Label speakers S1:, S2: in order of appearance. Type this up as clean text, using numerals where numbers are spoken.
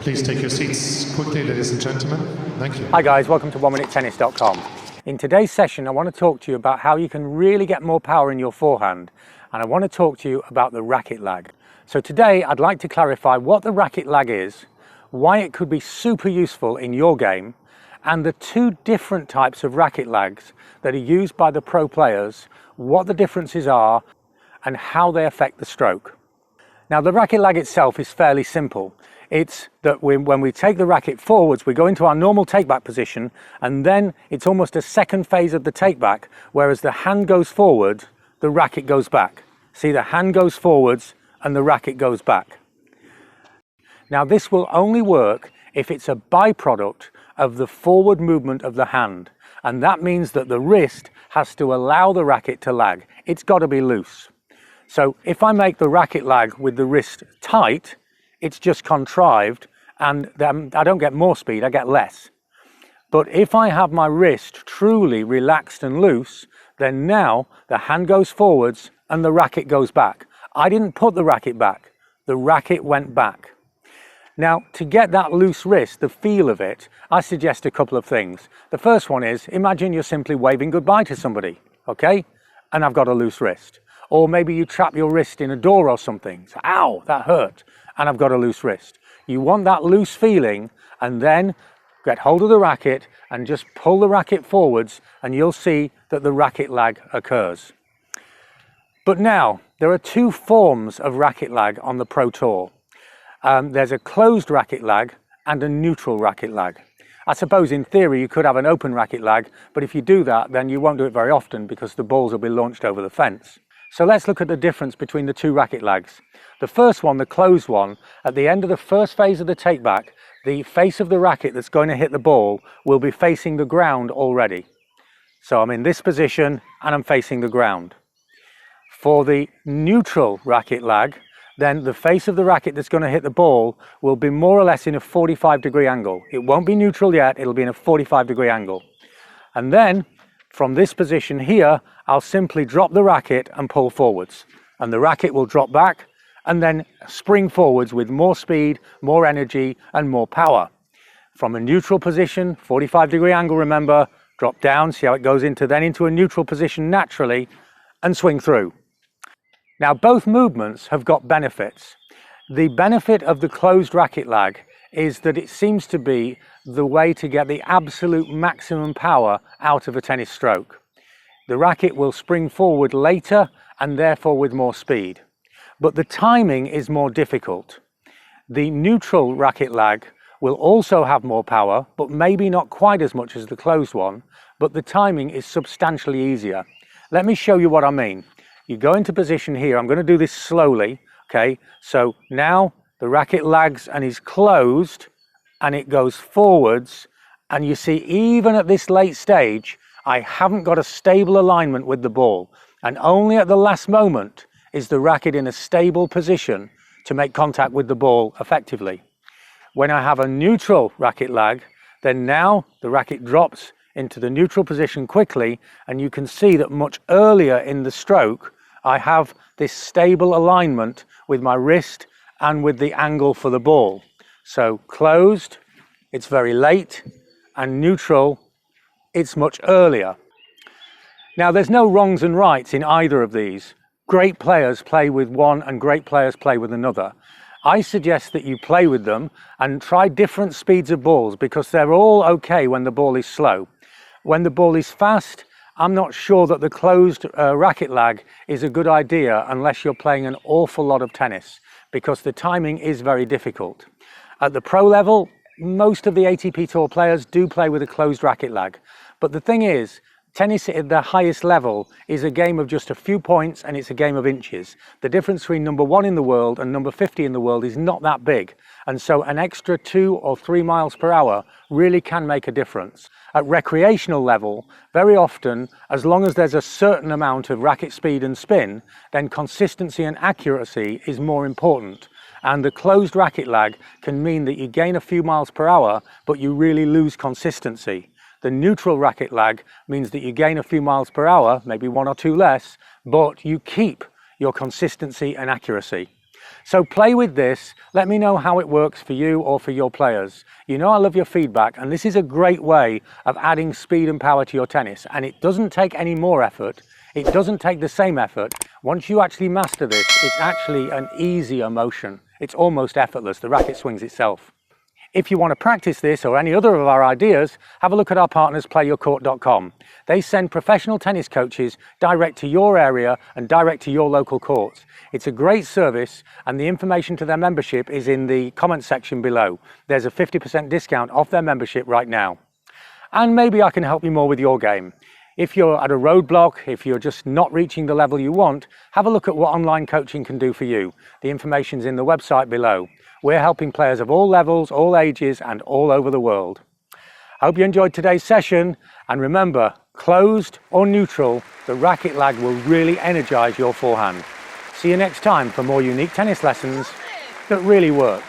S1: Please take your seats quickly, ladies and gentlemen. Thank you.
S2: Hi guys, welcome to oneminutetennis.com. In today's session, I want to talk to you about how you can really get more power in your forehand, and I want to talk to you about the racket lag. So today, I'd like to clarify what the racket lag is, why it could be super useful in your game, and the two different types of racket lags that are used by the pro players, what the differences are, and how they affect the stroke. Now, the racket lag itself is fairly simple. It's that when we take the racket forwards, we go into our normal take-back position, and then it's almost a second phase of the take-back, whereas the hand goes forward, the racket goes back. See, the hand goes forwards and the racket goes back. Now, this will only work if it's a byproduct of the forward movement of the hand, and that means that the wrist has to allow the racket to lag. It's got to be loose. So if I make the racket lag with the wrist tight, it's just contrived, and I don't get more speed, I get less. But if I have my wrist truly relaxed and loose, then now the hand goes forwards and the racket goes back. I didn't put the racket back, the racket went back. Now, to get that loose wrist, the feel of it, I suggest a couple of things. The first one is, imagine you're simply waving goodbye to somebody, okay? And I've got a loose wrist. Or maybe you trap your wrist in a door or something. So, ow, that hurt. And I've got a loose wrist. You want that loose feeling, and then get hold of the racket and just pull the racket forwards, and you'll see that the racket lag occurs. But now, there are two forms of racket lag on the Pro Tour. There's a closed racket lag and a neutral racket lag. I suppose in theory you could have an open racket lag, but if you do that, then you won't do it very often because the balls will be launched over the fence. So let's look at the difference between the two racket lags. The first one, the closed one, at the end of the first phase of the take-back, the face of the racket that's going to hit the ball will be facing the ground already. So I'm in this position and I'm facing the ground. For the neutral racket lag, then the face of the racket that's going to hit the ball will be more or less in a 45-degree angle. It won't be neutral yet, it'll be in a 45-degree angle. And then, from this position here, I'll simply drop the racket and pull forwards. And the racket will drop back and then spring forwards with more speed, more energy, and more power. From a neutral position, 45-degree angle, remember, drop down, see how it goes into a neutral position naturally, and swing through. Now, both movements have got benefits. The benefit of the closed racket lag is that it seems to be the way to get the absolute maximum power out of a tennis stroke. The racket will spring forward later and therefore with more speed. But the timing is more difficult. The neutral racket lag will also have more power, but maybe not quite as much as the closed one, but the timing is substantially easier. Let me show you what I mean. You go into position here. I'm going to do this slowly, okay? So now the racket lags and is closed and it goes forwards, and you see even at this late stage I haven't got a stable alignment with the ball, and only at the last moment is the racket in a stable position to make contact with the ball effectively. When I have a neutral racket lag, then now the racket drops into the neutral position quickly, and you can see that much earlier in the stroke I have this stable alignment with my wrist and with the angle for the ball. So closed, it's very late, and neutral, it's much earlier. Now, there's no wrongs and rights in either of these. Great players play with one and great players play with another. I suggest that you play with them and try different speeds of balls, because they're all okay when the ball is slow. When the ball is fast, I'm not sure that the closed racket lag is a good idea unless you're playing an awful lot of tennis, because the timing is very difficult. At the pro level, most of the ATP Tour players do play with a closed racket lag. But the thing is, tennis at the highest level is a game of just a few points, and it's a game of inches. The difference between number 1 in the world and number 50 in the world is not that big. And so an extra 2 or 3 miles per hour really can make a difference. At recreational level, very often, as long as there's a certain amount of racket speed and spin, then consistency and accuracy is more important. And the closed racket lag can mean that you gain a few miles per hour, but you really lose consistency. The neutral racket lag means that you gain a few miles per hour, maybe 1 or 2 less, but you keep your consistency and accuracy. So play with this, let me know how it works for you or for your players. You know I love your feedback, and this is a great way of adding speed and power to your tennis, and it doesn't take any more effort. It doesn't take the same effort. Once you actually master this, it's actually an easier motion. It's almost effortless, the racket swings itself. If you want to practice this or any other of our ideas, have a look at our partners playyourcourt.com. They send professional tennis coaches direct to your area and direct to your local courts. It's a great service, and the information to their membership is in the comment section below. There's a 50% discount off their membership right now. And maybe I can help you more with your game. If you're at a roadblock, if you're just not reaching the level you want, have a look at what online coaching can do for you. The information's in the website below. We're helping players of all levels, all ages, and all over the world. I hope you enjoyed today's session, and remember, closed or neutral, the racket lag will really energize your forehand. See you next time for more unique tennis lessons that really work.